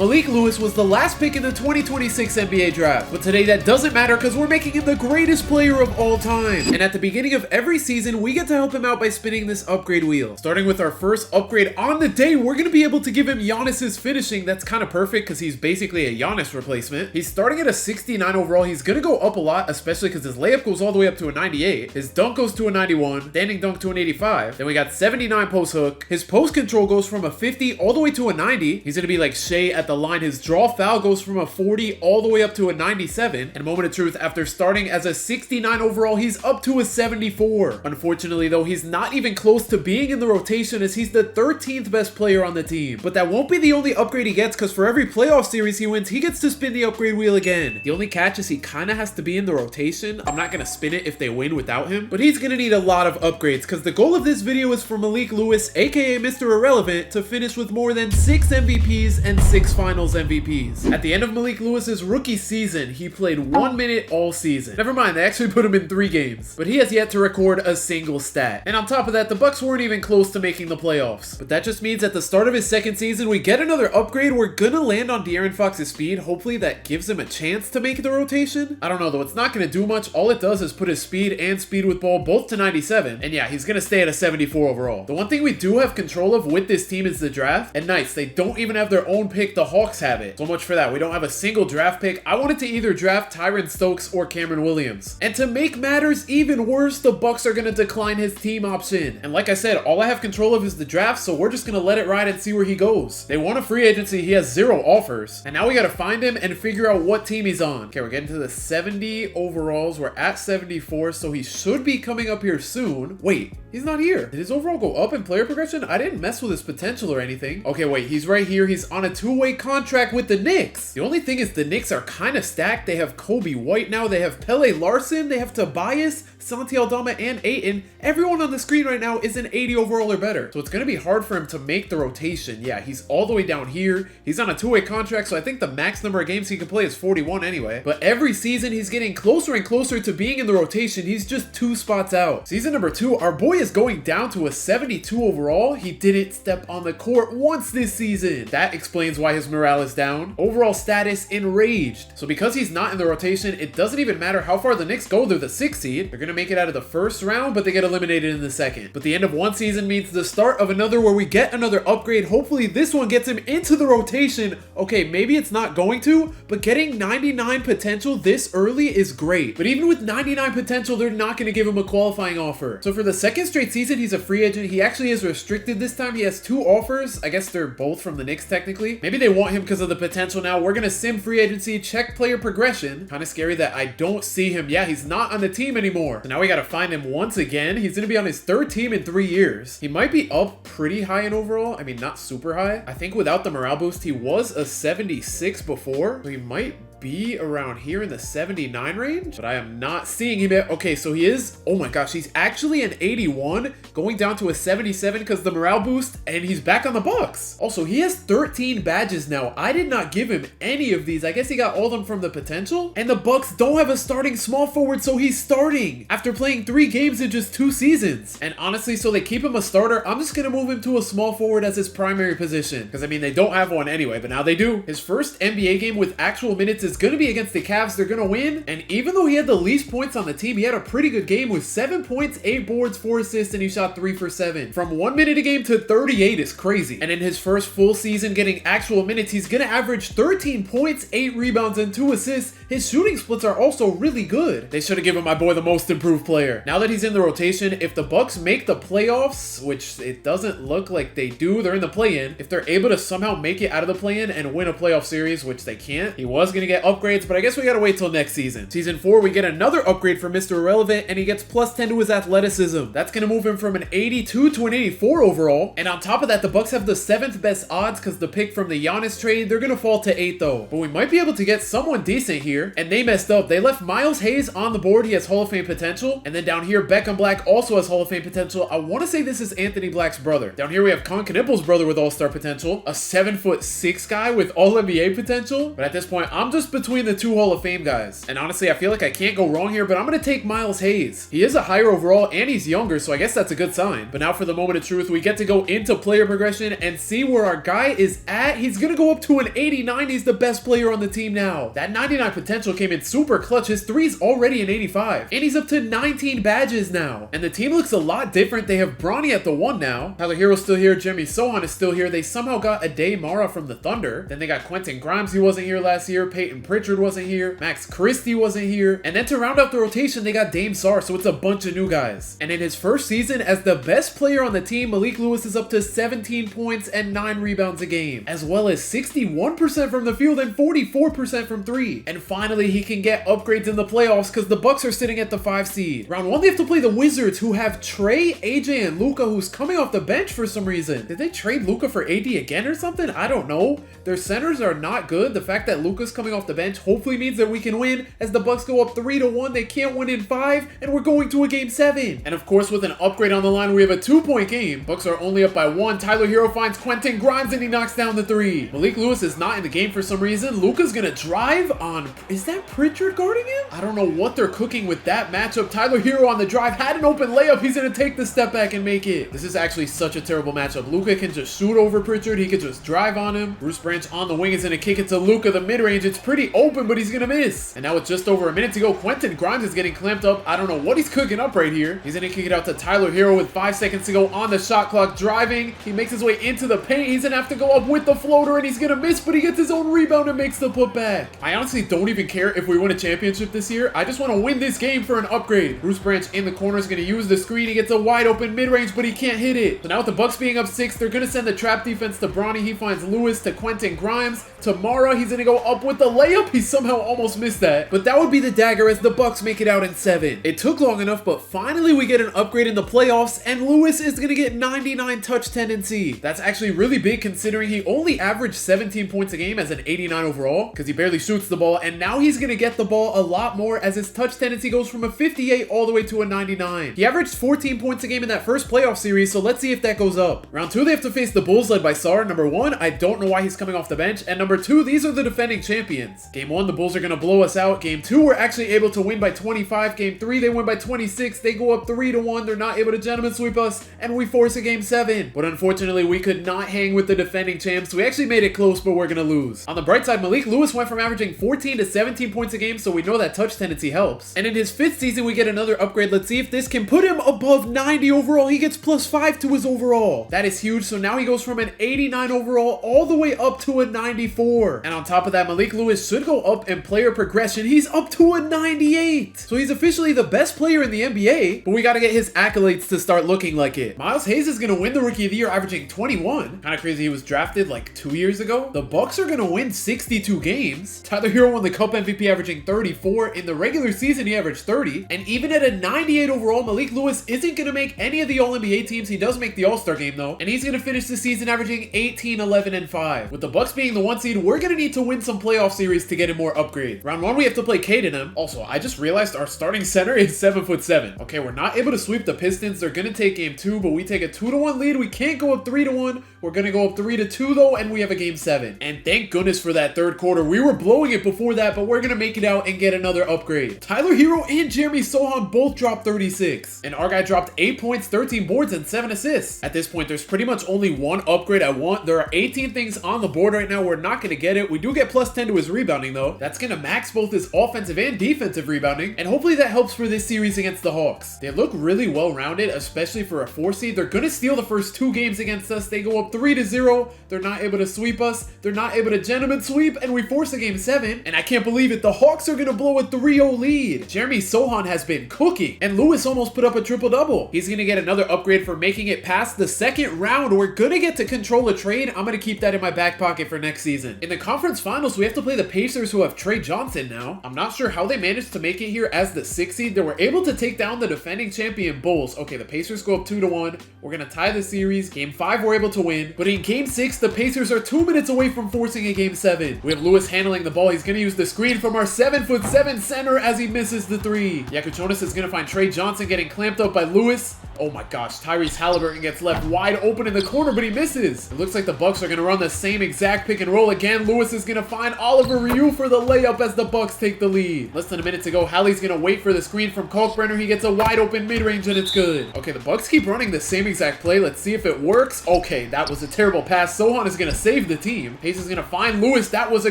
Malique Lewis was the last pick in the 2026 NBA draft, but today that doesn't matter because we're making him the greatest player of all time. And at the beginning of every season, we get to help him out by spinning this upgrade wheel. Starting with our first upgrade on the day, we're going to be able to give him Giannis's finishing. That's kind of perfect because he's basically a Giannis replacement. He's starting at a 69 overall. He's going to go up a lot, especially because his layup goes all the way up to a 98. His dunk goes to a 91, standing dunk to an 85. Then we got 79 post hook. His post control goes from a 50 all the way to a 90. He's going to be like Shea at the line. His draw foul goes from a 40 all the way up to a 97. And moment of truth, after starting as a 69 overall, he's up to a 74. Unfortunately though, he's not even close to being in the rotation as he's the 13th best player on the team. But that won't be the only upgrade he gets, because for every playoff series he wins, he gets to spin the upgrade wheel again. The only catch is he kind of has to be in the rotation. I'm not going to spin it if they win without him, but he's going to need a lot of upgrades because the goal of this video is for Malique Lewis, aka Mr. Irrelevant, to finish with more than 6 MVPs and 6 finals MVPs. At the end of Malique Lewis's rookie season, he played 1 minute all season. Never mind, they actually put him in 3 games. But he has yet to record a single stat. And on top of that, the Bucks weren't even close to making the playoffs. But that just means at the start of his second season, we get another upgrade. We're gonna land on De'Aaron Fox's speed. Hopefully that gives him a chance to make the rotation. I don't know though, it's not gonna do much. All it does is put his speed and speed with ball both to 97. And yeah, he's gonna stay at a 74 overall. The one thing we do have control of with this team is the draft. And nice, they don't even have their own pick. The Hawks have it. So much for that. We don't have a single draft pick. I wanted to either draft Tyron Stokes or Cameron Williams. And to make matters even worse, the Bucks are gonna decline his team option. And like I said, all I have control of is the draft, so we're just gonna let it ride and see where he goes. They won a free agency, he has 0 offers. And now we gotta find him and figure out what team he's on. Okay, we're getting to the 70 overalls. We're at 74, so he should be coming up here soon. Wait, he's not here. Did his overall go up in player progression? I didn't mess with his potential or anything. Okay, wait, he's right here. He's on a 2-way contract with the Knicks. The only thing is the Knicks are kind of stacked. They have Kobe White now. They have Pele Larson. They have Tobias, Santi Aldama, and Ayton. Everyone on the screen right now is an 80 overall or better. So it's going to be hard for him to make the rotation. Yeah, he's all the way down here. He's on a 2-way contract, so I think the max number of games he can play is 41 anyway. But every season, he's getting closer and closer to being in the rotation. He's just 2 spots out. Season number 2, our boy is going down to a 72 overall. He didn't step on the court once this season. That explains why his morale is down. Overall status, enraged. So because he's not in the rotation, it doesn't even matter how far the Knicks go. They're the 6th seed. They're going to make it out of the first round, but they get eliminated in the second. But the end of one season means the start of another where we get another upgrade. Hopefully this one gets him into the rotation. Okay, maybe it's not going to, but getting 99 potential this early is great. But even with 99 potential, they're not going to give him a qualifying offer. So for the second straight season, he's a free agent. He actually is restricted this time. He has 2 offers. I guess they're both from the Knicks technically. Maybe they want him because of the potential now. We're going to sim free agency, check player progression. Kind of scary that I don't see him. Yeah, he's not on the team anymore. So now we got to find him once again. He's going to be on his 3rd team in 3 years. He might be up pretty high in overall. I mean, not super high. I think without the morale boost, he was a 76 before. So he might be around here in the 79 range, but I am not seeing him yet. Okay, so he is, oh my gosh, he's actually an 81 going down to a 77 because the morale boost, and he's back on the Bucks. Also, he has 13 badges now. I did not give him any of these. I guess he got all of them from the potential, and the Bucks don't have a starting small forward, so he's starting after playing 3 games in just 2 seasons. And honestly, so they keep him a starter. I'm just gonna move him to a small forward as his primary position because I mean they don't have one anyway, but now they do. His first NBA game with actual minutes is going to be against the Cavs. They're going to win. And even though he had the least points on the team, he had a pretty good game with 7 points, 8 boards, 4 assists, and he shot 3 for 7. From 1 minute a game to 38 is crazy. And in his first full season getting actual minutes, he's going to average 13 points, 8 rebounds, and 2 assists. His shooting splits are also really good. They should have given my boy the most improved player. Now that he's in the rotation, if the Bucks make the playoffs, which it doesn't look like they do, they're in the play-in. If they're able to somehow make it out of the play-in and win a playoff series, which they can't, he was going to get upgrades, but I guess we gotta wait till next season. Season 4, we get another upgrade for Mr. Irrelevant, and he gets plus 10 to his athleticism. That's gonna move him from an 82 to an 84 overall. And on top of that, the Bucks have the 7th best odds because the pick from the Giannis trade, they're gonna fall to 8 though. But we might be able to get someone decent here, and they messed up. They left Miles Hayes on the board. He has Hall of Fame potential. And then down here, Beckham Black also has Hall of Fame potential. I want to say this is Anthony Black's brother. Down here, we have Con Knipple's brother with All-Star potential, a 7'6" guy with All-NBA potential. But at this point, I'm just just between the two Hall of Fame guys. And honestly, I feel like I can't go wrong here, but I'm gonna take Miles Hayes. He is a higher overall and he's younger, so I guess that's a good sign. But now for the moment of truth, we get to go into player progression and see where our guy is at. He's gonna go up to an 89. He's the best player on the team now. That 99 potential came in super clutch. His three's already an 85. And he's up to 19 badges now. And the team looks a lot different. They have Bronny at the 1 now. Tyler Hero's still here. Jeremy Sohan is still here. They somehow got Ade Mara from the Thunder. Then they got Quentin Grimes. He wasn't here last year. Peyton Pritchard wasn't here. Max Christie wasn't here. And then to round out the rotation, they got Dame Sarr. So it's a bunch of new guys. And in his first season as the best player on the team, Malique Lewis is up to 17 points and 9 rebounds a game, as well as 61% from the field and 44% from 3. And finally, he can get upgrades in the playoffs because the Bucks are sitting at the 5 seed. Round 1, they have to play the Wizards, who have Trey, AJ, and Luka, who's coming off the bench for some reason. Did they trade Luka for AD again or something? I don't know. Their centers are not good. The fact that Luka's coming off the bench hopefully means that we can win, as the Bucks go up 3-1. They can't win in 5, and we're going to a game 7. And of course, with an upgrade on the line, we have a 2-point game. Bucks are only up by 1. Tyler Hero finds Quentin Grimes and he knocks down the 3. Malique Lewis is not in the game for some reason. Luka's gonna drive on, is that Pritchard guarding him? I don't know what they're cooking with that matchup. Tyler Hero on the drive had an open layup. He's gonna take the step back and make it. This is actually such a terrible matchup. Luka can just shoot over Pritchard. He could just drive on him. Bruce Branch on the wing is gonna kick it to Luka. The mid-range, it's pretty open, but he's gonna miss. And now with just over a minute to go, Quentin Grimes is getting clamped up. I don't know what he's cooking up right here. He's gonna kick it out to Tyler Hero with 5 seconds to go on the shot clock, driving. He makes his way into the paint. He's gonna have to go up with the floater and he's gonna miss, but he gets his own rebound and makes the putback. I honestly don't even care if we win a championship this year. I just want to win this game for an upgrade. Bruce Branch in the corner is gonna use the screen. He gets a wide open mid-range, but he can't hit it. So now with the Bucks being up 6, they're gonna send the trap defense to Bronny. He finds Lewis to Quentin Grimes to Mara. He's gonna go up with the layup. He somehow almost missed that, but that would be the dagger as the Bucks make it out in 7. It took long enough, but finally we get an upgrade in the playoffs, and Lewis is gonna get 99 touch tendency. That's actually really big considering he only averaged 17 points a game as an 89 overall because he barely shoots the ball, and now he's gonna get the ball a lot more as his touch tendency goes from a 58 all the way to a 99. He averaged 14 points a game in that first playoff series, so let's see if that goes up. Round 2, they have to face the Bulls led by Sarr. Number 1, I don't know why he's coming off the bench, and number 2, these are the defending champions. Game 1, the Bulls are gonna blow us out. Game 2, we're actually able to win by 25. Game 3, they win by 26. They go up 3-1. They're not able to gentleman sweep us, and we force a game 7. But unfortunately, we could not hang with the defending champs. We actually made it close, but we're gonna lose. On the bright side, Malique Lewis went from averaging 14 to 17 points a game, so we know that touch tendency helps. And in his 5th season, we get another upgrade. Let's see if this can put him above 90 overall. He gets +5 to his overall. That is huge. So now he goes from an 89 overall all the way up to a 94. And on top of that, Malique Lewis should go up in player progression. He's up to a 98. So he's officially the best player in the NBA, but we got to get his accolades to start looking like it. Miles Hayes is going to win the Rookie of the Year, averaging 21. Kind of crazy he was drafted like 2 years ago. The Bucks are going to win 62 games. Tyler Hero won the Cup MVP, averaging 34. In the regular season, he averaged 30. And even at a 98 overall, Malique Lewis isn't going to make any of the All-NBA teams. He does make the All-Star game though, and he's going to finish the season averaging 18, 11, and 5. With the Bucks being the 1 seed, we're going to need to win some playoff series to get him more upgrade. Round 1, we have to play Caden. Also, I just realized our starting center is 7'7". Okay, we're not able to sweep the Pistons. They're going to take game 2, but we take a 2-1 lead. We can't go up 3-1. We're going to go up 3-2 though, and we have a game 7. And thank goodness for that third quarter. We were blowing it before that, but we're going to make it out and get another upgrade. Tyler Hero and Jeremy Sohan both dropped 36. And our guy dropped 8 points, 13 boards, and 7 assists. At this point, there's pretty much only one upgrade I want. There are 18 things on the board right now. We're not going to get it. We do get +10 to his rebounding though. That's going to max both his offensive and defensive rebounding. And hopefully that helps for this series against the Hawks. They look really well-rounded, especially for a 4 seed. They're going to steal the first 2 games against us. They go up 3-0. They're not able to sweep us. They're not able to gentleman sweep, and we force a game 7. And I can't believe it. The Hawks are going to blow a 3-0 lead. Jeremy Sohan has been cooking, and Lewis almost put up a triple-double. He's going to get another upgrade for making it past the 2nd round. We're going to get to control a trade. I'm going to keep that in my back pocket for next season. In the conference finals, we have to play the Pacers, who have Trey Johnson now. I'm not sure how they managed to make it here as the 6th seed. They were able to take down the defending champion Bulls. Okay, the Pacers go up 2-1. We're going to tie the series. Game 5, we're able to win. But in game 6, the Pacers are 2 minutes away from forcing a game 7. We have Lewis handling the ball. He's going to use the screen from our 7'7" center as he misses the 3. Yakuchonis is going to find Trey Johnson getting clamped up by Lewis. Oh my gosh, Tyrese Halliburton gets left wide open in the corner, but he misses. It looks like the Bucks are gonna run the same exact pick and roll again. Lewis is gonna find Oliver Ryu for the layup as the Bucks take the lead. Less than a minute to go. Hallie's gonna wait for the screen from Kalkbrenner. He gets a wide open mid-range and it's good. Okay, the Bucks keep running the same exact play. Let's see if it works. Okay, that was a terrible pass. Sohan is gonna save the team. Hayes is gonna find Lewis. That was a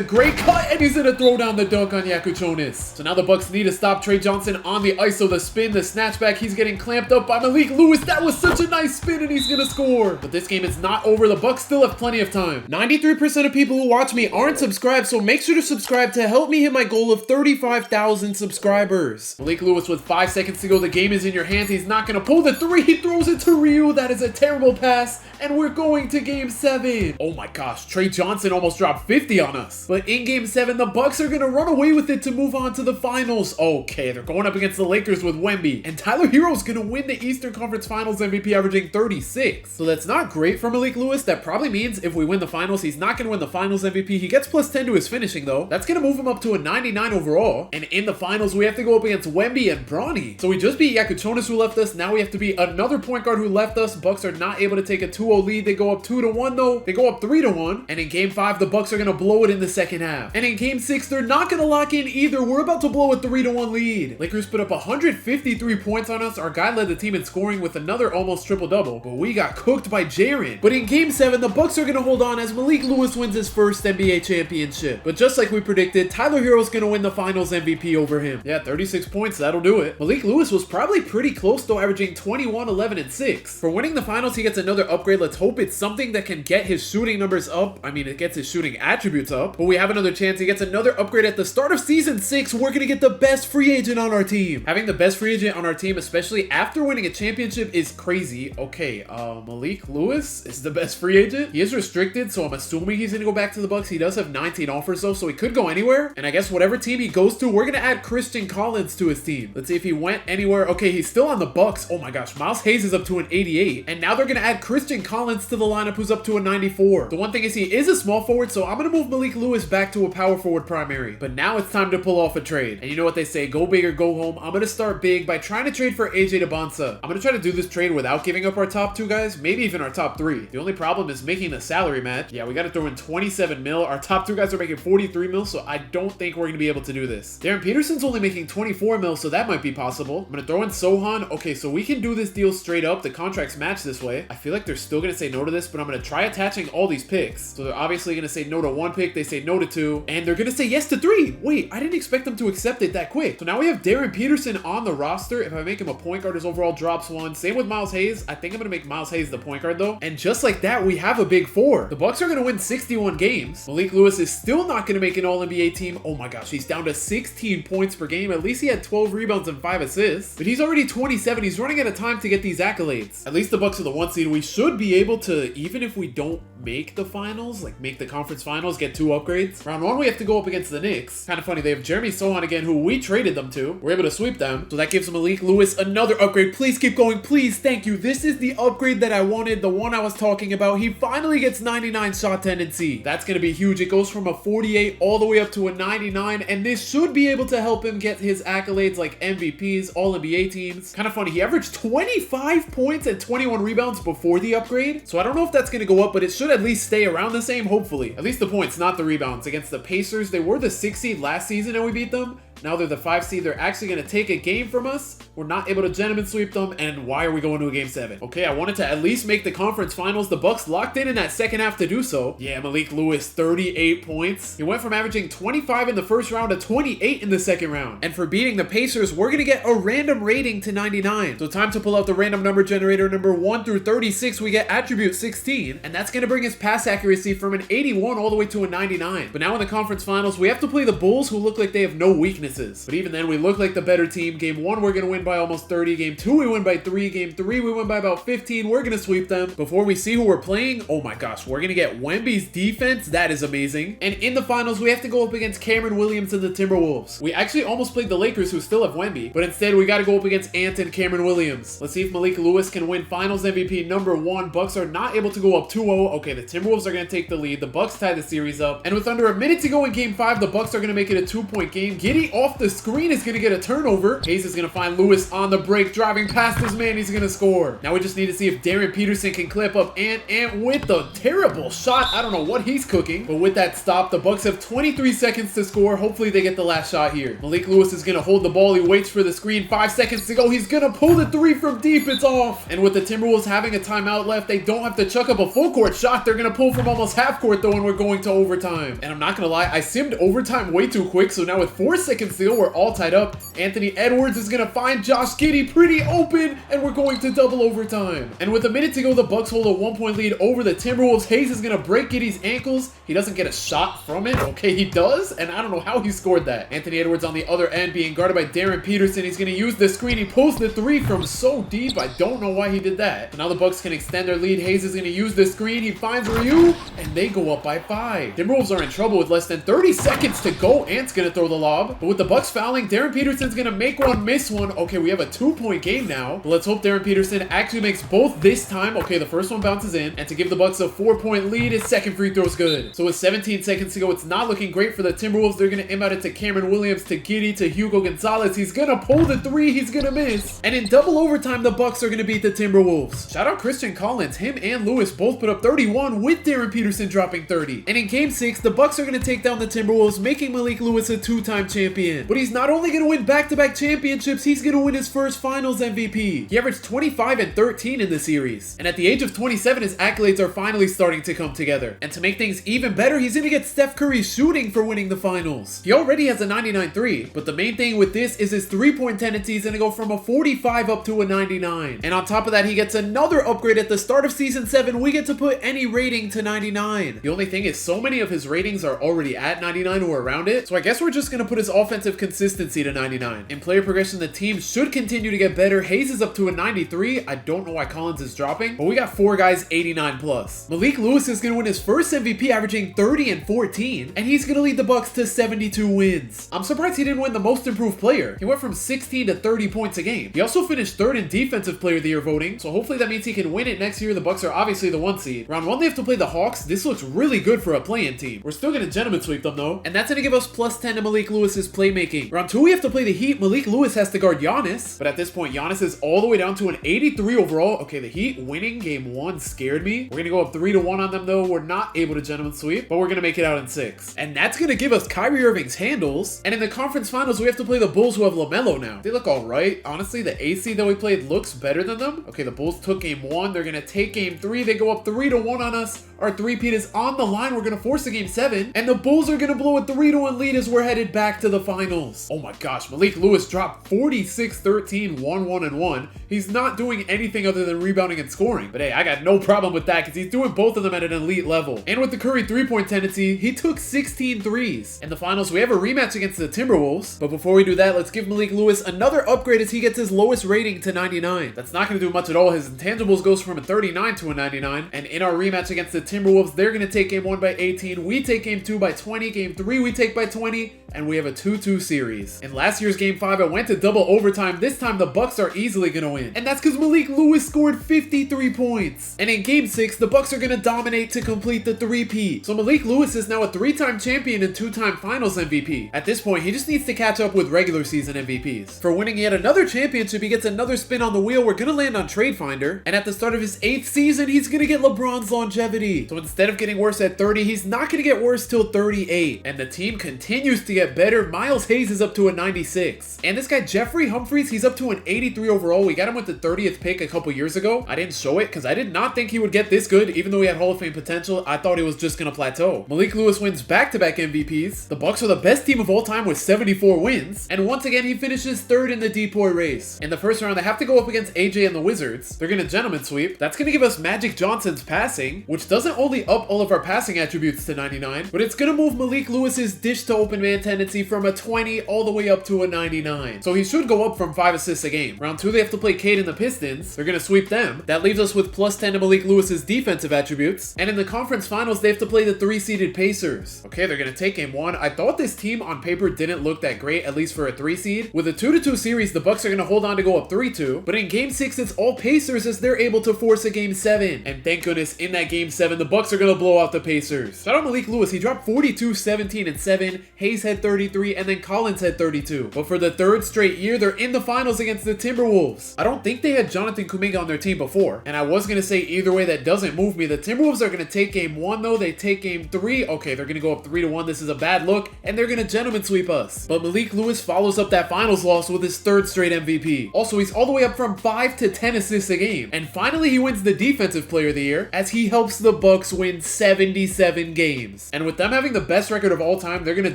great cut, and he's gonna throw down the dunk on Yakuchonis. So now the Bucks need to stop Trey Johnson on the ISO, the spin, the snatchback. He's getting clamped up by Malique Lewis. That was such a nice spin, and he's gonna score. But this game is not over. The Bucks still have plenty of time. 93% of people who watch me aren't subscribed, so make sure to subscribe to help me hit my goal of 35,000 subscribers. Malique Lewis with 5 seconds to go. The game is in your hands. He's not gonna pull the three. He throws it to Ryu. That is a terrible pass, and we're going to game 7. Oh my gosh, Trey Johnson almost dropped 50 on us. But in game 7, the Bucks are gonna run away with it to move on to the finals. Okay, they're going up against the Lakers with Wemby, and Tyler Hero's gonna win the Eastern Conference Finals MVP, averaging 36. So that's not great for Malique Lewis. That probably means if we win the finals, he's not gonna win the finals MVP. He gets plus 10 to his finishing though. That's gonna move him up to a 99 overall. And in the finals, we have to go up against Wemby and Bronny. So we just beat Yakuchonis, who left us. Now we have to beat another point guard who left us. Bucks are not able to take a 2-0 lead. They go up 2-1 though. They go up 3-1. And in game 5, the Bucks are gonna blow it in the second half. And in game 6, they're not gonna lock in either. We're about to blow a 3-1 lead. Lakers put up 153 points on us. Our guy led the team in scoring with another almost triple-double, but we got cooked by Jaren. But in game 7, the Bucks are gonna hold on as Malique Lewis wins his first NBA championship. But just like we predicted, Tyler Hero's gonna win the finals MVP over him. Yeah, 36 points, that'll do it. Malique Lewis was probably pretty close though, averaging 21, 11, and 6. For winning the finals, he gets another upgrade. Let's hope it's something that can get his shooting numbers up. I mean, it gets his shooting attributes up, but we have another chance. He gets another upgrade at the start of season 6. We're gonna get the best free agent on our team. Having the best free agent on our team, especially after winning a championship, is crazy. Okay, Malique Lewis is the best free agent. He is restricted, so I'm assuming he's gonna go back to the Bucks. He does have 19 offers though, so he could go anywhere. And I guess whatever team he goes to, we're gonna add Christian Collins to his team. Let's see if he went anywhere. Okay, he's still on the Bucks. Oh my gosh, Miles Hayes is up to an 88, and now they're gonna add Christian Collins to the lineup, who's up to a 94. The one thing is he is a small forward, so I'm gonna move Malique Lewis back to a power forward primary. But now it's time to pull off a trade. And you know what they say, go big or go home. I'm gonna start big by trying to trade for AJ DeBonsa. I'm gonna try to do this trade without giving up our top 2 guys, maybe even our top 3. The only problem is making the salary match. Yeah, we gotta throw in 27 mil. Our top 2 guys are making 43 mil, so I don't think we're gonna be able to do this. Darren Peterson's only making 24 mil, so that might be possible. I'm gonna throw in Sohan. Okay, so we can do this deal straight up. The contracts match this way. I feel like they're still gonna say no to this, but I'm gonna try attaching all these picks. So they're obviously gonna say no to 1 pick, they say no to 2, and they're gonna say yes to 3. Wait, I didn't expect them to accept it that quick. So now we have Darren Peterson on the roster. If I make him a point guard, his overall drops 1. Same with Miles Hayes. I think I'm gonna make Miles Hayes the point guard though. And just like that, we have a big 4. The Bucks are gonna win 61 games. Malique Lewis is still not gonna make an All-NBA team. Oh my gosh, he's down to 16 points per game. At least he had 12 rebounds and 5 assists. But he's already 27. He's running out of time to get these accolades. At least the Bucks are the 1 seed. We should be able to, even if we don't make the finals, like make the conference finals, get 2 upgrades. Round 1, we have to go up against the Knicks. Kind of funny, they have Jeremy Sohan again, who we traded them to. We're able to sweep them. So that gives Malique Lewis another upgrade. Please keep going, please, thank you. This is the upgrade that I wanted, the one I was talking about. He finally gets 99 shot tendency. That's gonna be huge. It goes from a 48 all the way up to a 99, and this should be able to help him get his accolades like MVPs, All-NBA teams. Kind of funny, he averaged 25 points and 21 rebounds before the upgrade. So I don't know if that's gonna go up, but it should at least stay around the same, hopefully. At least the points, not the rebounds. Against the Pacers, they were the 6th seed last season and we beat them. Now they're the 5 seed. They're actually going to take a game from us. We're not able to gentleman sweep them. And why are we going to a game 7? Okay, I wanted to at least make the conference finals. The Bucks locked in that second half to do so. Yeah, Malique Lewis, 38 points. He went from averaging 25 in the first round to 28 in the second round. And for beating the Pacers, we're going to get a random rating to 99. So time to pull out the random number generator. Number 1 through 36, we get attribute 16. And that's going to bring his pass accuracy from an 81 all the way to a 99. But now in the conference finals, we have to play the Bulls, who look like they have no weaknesses. But even then, we look like the better team. Game 1, we're going to win by almost 30. Game 2, we win by 3. Game 3, we win by about 15. We're going to sweep them. Before we see who we're playing, oh my gosh, we're going to get Wemby's defense. That is amazing. And in the finals, we have to go up against Cameron Williams and the Timberwolves. We actually almost played the Lakers, who still have Wemby, but instead we got to go up against Ant and Cameron Williams. Let's see if Malique Lewis can win finals MVP number 1. Bucks are not able to go up 2-0. Okay, the Timberwolves are going to take the lead. The Bucks tie the series up. And with under a minute to go in game 5, the Bucks are going to make it a 2-point game. Giddy off the screen is going to get a turnover. Hayes is going to find Lewis on the break, driving past his man. He's going to score. Now we just need to see if Darren Peterson can clip up Ant with the terrible shot. I don't know what he's cooking, but with that stop, the Bucks have 23 seconds to score. Hopefully they get the last shot here. Malique Lewis is going to hold the ball. He waits for the screen. 5 seconds to go. He's going to pull the three from deep. It's off. And with the Timberwolves having a timeout left, they don't have to chuck up a full court shot. They're going to pull from almost half court though, and we're going to overtime. And I'm not going to lie, I simmed overtime way too quick, so now with 4 seconds to go, we're all tied up. Anthony Edwards is going to find Josh Giddey pretty open, and we're going to double overtime. And with a minute to go, the Bucks hold a 1-point lead over the Timberwolves. Hayes is going to break Giddey's ankles. He doesn't get a shot from it. Okay, he does, and I don't know how he scored that. Anthony Edwards on the other end being guarded by Darren Peterson. He's going to use the screen. He pulls the three from so deep. I don't know why he did that. So now the Bucks can extend their lead. Hayes is going to use the screen. He finds Ryu, and they go up by 5. Timberwolves are in trouble with less than 30 seconds to go. Ant's going to throw the lob, but with the Bucks fouling, Darren Peterson's going to make one, miss one. Okay, we have a 2-point game now, but let's hope Darren Peterson actually makes both this time. Okay, the first one bounces in, and to give the Bucks a 4-point lead, his second free throw is good. So with 17 seconds to go, it's not looking great for the Timberwolves. They're going to inbound it to Cameron Williams, to Giddey, to Hugo Gonzalez. He's going to pull the three. He's going to miss. And in double overtime, the Bucks are going to beat the Timberwolves. Shout out Christian Collins. Him and Lewis both put up 31 with Darren Peterson dropping 30. And in game 6, the Bucks are going to take down the Timberwolves, making Malique Lewis a 2-time champion. But he's not only going to win back-to-back championships, he's going to win his first finals MVP. He averaged 25 and 13 in the series. And at the age of 27, his accolades are finally starting to come together. And to make things even better, he's going to get Steph Curry shooting for winning the finals. He already has a 99.3, but the main thing with this is his three-point tendency is going to go from a 45 up to a 99. And on top of that, he gets another upgrade at the start of Season 7. We get to put any rating to 99. The only thing is so many of his ratings are already at 99 or around it, so I guess we're just going to put his offensive consistency to 99. In player progression, the team should continue to get better. Hayes is up to a 93. I don't know why Collins is dropping, but we got 4 guys 89 plus. Malique Lewis is going to win his first MVP, averaging 30 and 14, and he's going to lead the Bucks to 72 wins. I'm surprised he didn't win the most improved player. He went from 16 to 30 points a game. He also finished 3rd in defensive player of the year voting, so hopefully that means he can win it next year. The Bucks are obviously the 1 seed. Round 1, they have to play the Hawks. This looks really good for a play-in team. We're still going to gentleman sweep them though, and that's going to give us plus 10 to Malique Lewis's playmaking. Round 2, we have to play the Heat. Malique Lewis has to guard Giannis, but at this point, Giannis is all the way down to an 83 overall. Okay, the Heat winning game 1 scared me. We're going to go up 3-1 on them though. We're not able to gentleman sweep, but we're going to make it out in 6. And that's going to give us Kyrie Irving's handles. And in the conference finals, we have to play the Bulls, who have LaMelo now. They look all right. Honestly, the AC that we played looks better than them. Okay, the Bulls took game 1. They're going to take game 3. They go up 3-1 on us. Our three-peat is on the line. We're going to force a game 7. And the Bulls are going to blow a 3-1 lead as we're headed back to the finals. Oh my gosh, Malique Lewis dropped 46-13, 1-1-1. He's not doing anything other than rebounding and scoring. But hey, I got no problem with that because he's doing both of them at an elite level. And with the Curry three-point tendency, he took 16 threes. In the finals, we have a rematch against the Timberwolves. But before we do that, let's give Malique Lewis another upgrade as he gets his lowest rating to 99. That's not going to do much at all. His intangibles goes from a 39 to a 99. And in our rematch against the Timberwolves, they're going to take game 1 by 18. We take game 2 by 20. Game 3, we take by 20. And we have a 2-2 series. In last year's game 5, I went to double overtime. This time, the Bucks are easily going to win. And that's because Malique Lewis scored 53 points. And in game 6, the Bucks are going to dominate to complete the three-peat. So Malique Lewis is now a 3-time champion and 2-time finals MVP. At this point, he just needs to catch up with regular season MVPs. For winning yet another championship, he gets another spin on the wheel. We're going to land on Trade Finder. And at the start of his 8th season, he's going to get LeBron's longevity. So instead of getting worse at 30, he's not going to get worse till 38. And the team continues to get better. Miles Hayes is up to a 96. And this guy, Jeffrey Humphreys, he's up to an 83 overall. We got him with the 30th pick a couple years ago. I didn't show it because I did not think he would get this good. Even though he had Hall of Fame potential, I thought he was just going to plateau. Malique Lewis wins back-to-back MVPs. The Bucks are the best team of all time with 74 wins. And once again, he finishes 3rd in the DPOY race. In the first round, they have to go up against AJ and the Wizards. They're going to gentleman sweep. That's going to give us Magic Johnson's passing, which doesn't only up all of our passing attributes to 99, but it's going to move Malique Lewis's dish to open man tendency from a 20 all the way up to a 99. So he should go up from 5 assists a game. Round 2, they have to play Cade and the Pistons. They're going to sweep them. That leaves us with plus 10 to Malique Lewis's defensive attributes. And in the conference finals, they have to play the 3-seeded Pacers. Okay, they're going to take game 1. I thought this team on paper didn't look that great, at least for a 3-seed. With a 2-2 series, the Bucks are going to hold on to go up 3-2. But in game 6, it's all Pacers as they're able to force a game 7. And thank goodness, in that game 7, the Bucks are going to blow out the Pacers. Shout out Malique Lewis. He dropped 42, 17, and 7. Hayes had 33, and and then Collins had 32. But for the third straight year, they're in the finals against the Timberwolves. I don't think they had Jonathan Kuminga on their team before, and I was going to say either way, that doesn't move me. The Timberwolves are going to take game 1 though. They take game 3. Okay, they're going to go up 3-1. This is a bad look, and they're going to gentleman sweep us. But Malique Lewis follows up that finals loss with his third straight MVP. Also, he's all the way up from 5 to 10 assists a game. And finally, he wins the Defensive Player of the Year as he helps the Bucks win 77 games. And with them having the best record of all time, they're going to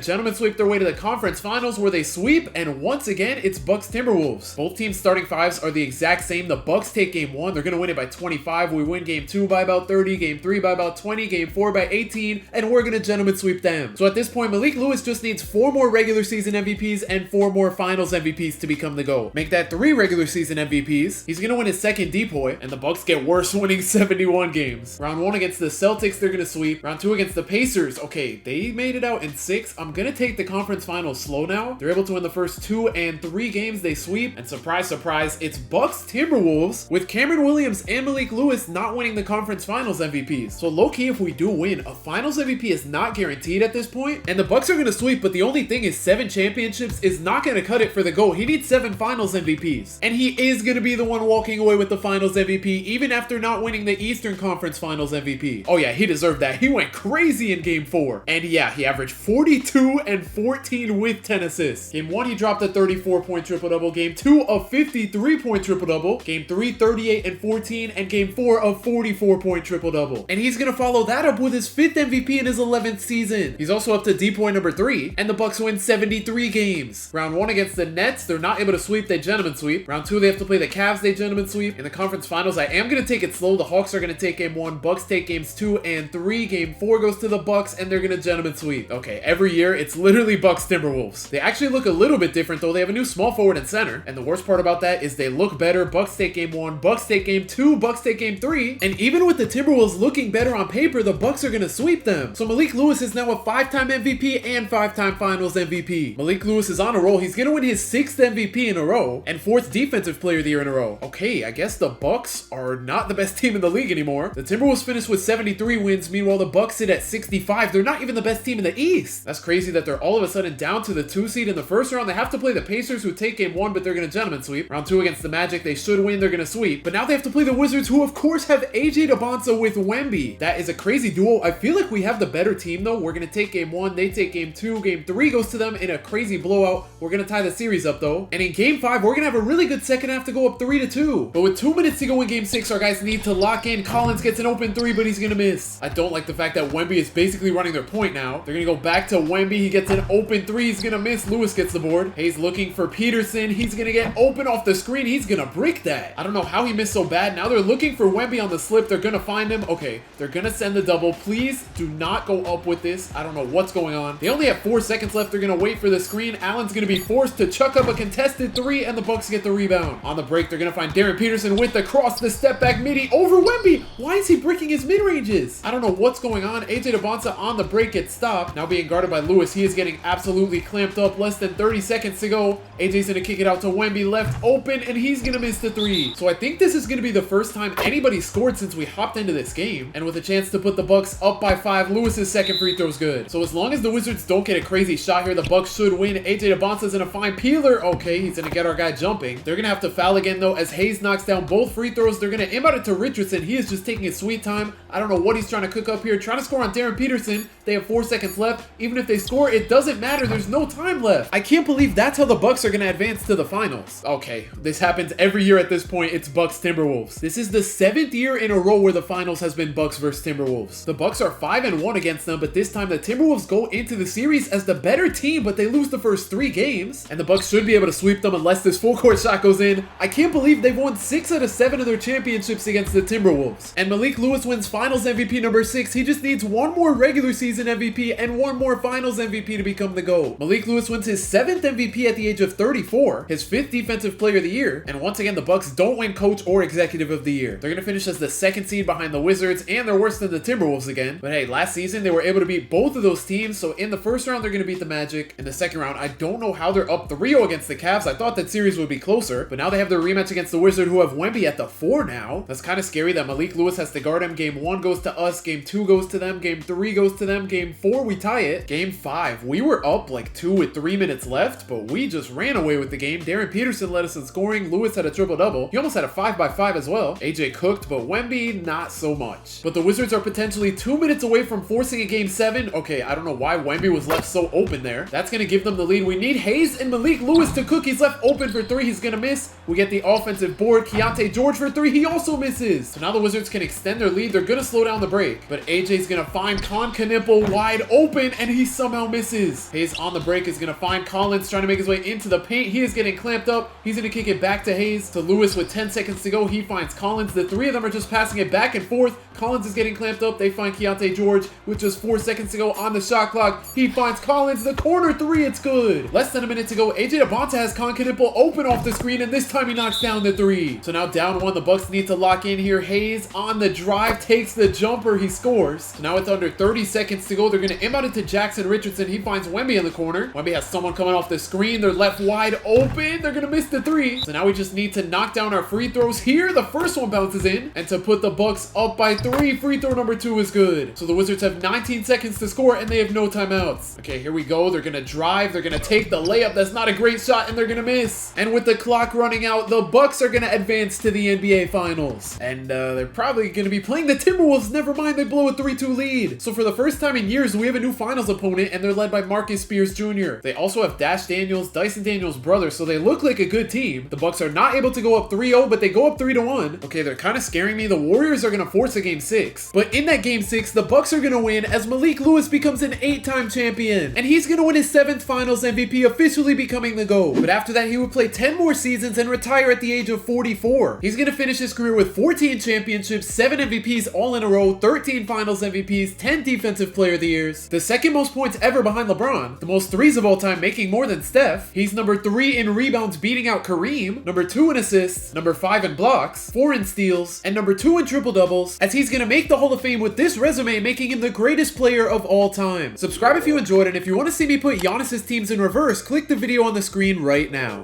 gentleman sweep their way to the conference finals where they sweep, and once again, it's Bucks Timberwolves. Both teams' starting fives are the exact same. The Bucks take game 1. They're going to win it by 25. We win game 2 by about 30, game 3 by about 20, game 4 by 18, and we're going to gentleman sweep them. So at this point, Malique Lewis just needs 4 more regular season MVPs and 4 more finals MVPs to become the GOAT. Make that 3 regular season MVPs. He's going to win his second depoy, and the Bucks get worse, winning 71 games. Round 1 against the Celtics, they're going to sweep. Round 2 against the Pacers, okay, they made it out in 6. I'm going to take the conference finals slow now. They're able to win the first 2 and 3 games, they sweep, and surprise, surprise, it's Bucks Timberwolves with Cameron Williams and Malique Lewis not winning the conference finals MVPs. So low-key, if we do win, a finals MVP is not guaranteed at this point, and the Bucks are going to sweep, but the only thing is 7 championships is not going to cut it for the GOAT. He needs 7 finals MVPs, and he is going to be the one walking away with the finals MVP even after not winning the Eastern Conference Finals MVP. Oh yeah, he deserved that. He went crazy in game 4, and yeah, he averaged 42 and 14 with 10 assists. Game 1, he dropped a 34-point triple-double. Game 2, a 53-point triple-double. Game 3, 38 and 14, and game 4, a 44-point triple-double. And he's going to follow that up with his 5th MVP in his 11th season. He's also up to D-point number 3, and the Bucks win 73 games. Round 1 against the Nets, they're not able to sweep, they gentleman sweep. Round 2, they have to play the Cavs, they gentleman sweep. In the conference finals, I am going to take it slow. The Hawks are going to take game 1, Bucks take games 2 and 3. Game 4 goes to the Bucks, and they're going to gentleman sweep. Okay, every year, it's literally Bucks Timberwolves. They actually look a little bit different though. They have a new small forward and center, and the worst part about that is they look better. Bucks take game 1, Bucks take game 2, Bucks take game 3, and even with the Timberwolves looking better on paper, the Bucks are going to sweep them. So Malique Lewis is now a 5-time MVP and 5-time finals MVP. Malique Lewis is on a roll. He's going to win his 6th MVP in a row and 4th Defensive Player of the Year in a row. Okay, I guess the Bucks are not the best team in the league anymore. The Timberwolves finished with 73 wins. Meanwhile, the Bucks sit at 65. They're not even the best team in the East. That's crazy that they're all of a sudden down to the 2 seed in the first round. They have to play the Pacers, who take game 1, but they're going to gentleman sweep. Round 2 against the Magic, they should win. They're going to sweep. But now they have to play the Wizards, who of course have AJ Debonsa with Wemby. That is a crazy duo. I feel like we have the better team though. We're going to take game 1. They take game 2. Game 3 goes to them in a crazy blowout. We're going to tie the series up though. And in game 5, we're going to have a really good second half to go up 3-2. But with 2 minutes to go in game 6, our guys need to lock in. Collins gets an open 3, but he's going to miss. I don't like the fact that Wemby is basically running their point now. They're going to go back to Wemby. He gets an open 3. He's going to miss. Lewis gets the board. Hayes looking for Peterson. He's going to get open off the screen. He's going to break that. I don't know how he missed so bad. Now they're looking for Wemby on the slip. They're going to find him. Okay, they're going to send the double. Please do not go up with this. I don't know what's going on. They only have 4 seconds left. They're going to wait for the screen. Allen's going to be forced to chuck up a contested 3, and the Bucks get the rebound. On the break, they're going to find Darren Peterson with the cross, the step back midi over Wemby. Why is he breaking his mid-ranges? I don't know what's going on. AJ Debonsa on the break gets stopped. Now being guarded by Lewis. He is getting absolutely clamped up. Less than 30 seconds to go. AJ's going to kick it out to Wemby, left open, and he's going to miss the 3. So I think this is going to be the first time anybody scored since we hopped into this game. And with a chance to put the Bucks up by 5, Lewis's second free throw is good. So as long as the Wizards don't get a crazy shot here, the Bucks should win. AJ Debonsa's going to find Peeler. Okay, he's going to get our guy jumping. They're going to have to foul again though as Hayes knocks down both free throws. They're going to inbound it to Richardson. He is just taking his sweet time. I don't know what he's trying to cook up here. Trying to score on Darren Peterson. They have 4 seconds left. Even if they score, it doesn't matter. There's no time left. I can't believe that's how the Bucks are going to advance to the finals. Okay, this happens every year at this point. It's Bucks Timberwolves. This is the 7th year in a row where the finals has been Bucks versus Timberwolves. The Bucks are 5-1 against them, but this time the Timberwolves go into the series as the better team, but they lose the first 3 games, and the Bucks should be able to sweep them unless this full court shot goes in. I can't believe they've won 6 out of 7 of their championships against the Timberwolves. And Malique Lewis wins finals MVP number 6. He just needs 1 more regular season MVP and 1 more finals MVP to become the GOAT. Malique Lewis wins his 7th MVP at the age of 34, his 5th Defensive Player of the Year, and once again the Bucks don't win Coach or Executive of the Year. They're going to finish as the 2nd seed behind the Wizards, and they're worse than the Timberwolves again. But hey, last season they were able to beat both of those teams, so in the first round they're going to beat the Magic. In the second round, I don't know how they're up 3-0 against the Cavs. I thought that series would be closer, but now they have their rematch against the Wizards, who have Wemby at the 4 now. That's kind of scary that Malique Lewis has to guard him. Game 1 goes to us, Game 2 goes to them, Game 3 goes to them, Game 4 we tie it, Game 5 we were up like like 2 with 3 minutes left, but we just ran away with the game. Darren Peterson led us in scoring. Lewis had a triple-double. He almost had a 5x5 as well. AJ cooked, but Wemby, not so much. But the Wizards are potentially 2 minutes away from forcing a game 7. Okay, I don't know why Wemby was left so open there. That's going to give them the lead. We need Hayes and Malique Lewis to cook. He's left open for 3. He's going to miss. We get the offensive board. Keontae George for 3. He also misses. So now the Wizards can extend their lead. They're going to slow down the break. But AJ's going to find Knipple wide open, and he somehow misses. Hayes on the break is going to find Collins trying to make his way into the paint. He is getting clamped up. He's going to kick it back to Hayes. To Lewis with 10 seconds to go. He finds Collins. The 3 of them are just passing it back and forth. Collins is getting clamped up. They find Keontae George with just 4 seconds to go on the shot clock. He finds Collins. The corner 3. It's good. Less than a minute to go. AJ Abonta has Knipple open off the screen, and this time he knocks down the 3. So now down 1. The Bucks need to lock in here. Hayes on the drive takes the jumper. He scores. So now it's under 30 seconds to go. They're going to inbound it to Jackson Richardson. He finds Wemby in the corner. Wemby has someone coming off the screen. They're left wide open. They're going to miss the 3. So now we just need to knock down our free throws here. The first one bounces in. And to put the Bucks up by 3, free throw number 2 is good. So the Wizards have 19 seconds to score, and they have no timeouts. Okay, here we go. They're going to drive. They're going to take the layup. That's not a great shot, and they're going to miss. And with the clock running out, the Bucks are going to advance to the NBA Finals. And they're probably going to be playing the Timberwolves. Never mind, they blow a 3-2 lead. So for the first time in years, we have a new finals opponent, and they're led by Marcus Spears Jr. They also have Dash Daniels, Dyson Daniels' brother, so they look like a good team. The Bucks are not able to go up 3-0, but they go up 3-1. Okay, they're kind of scaring me. The Warriors are going to force a game 6. But in that game 6, the Bucks are going to win as Malique Lewis becomes an 8-time champion. And he's going to win his 7th finals MVP, officially becoming the GOAT. But after that, he would play 10 more seasons and retire at the age of 44. He's going to finish his career with 14 championships, 7 MVPs all in a row, 13 finals MVPs, 10 defensive player of the years, the second most points ever behind LeBron, the most threes of all time, making more than Steph. He's number 3 in rebounds, beating out Kareem, number 2 in assists, number 5 in blocks, 4 in steals, and number 2 in triple doubles, as he's going to make the Hall of Fame with this resume, making him the greatest player of all time. Subscribe if you enjoyed, and if you want to see me put Giannis's teams in reverse, click the video on the screen right now.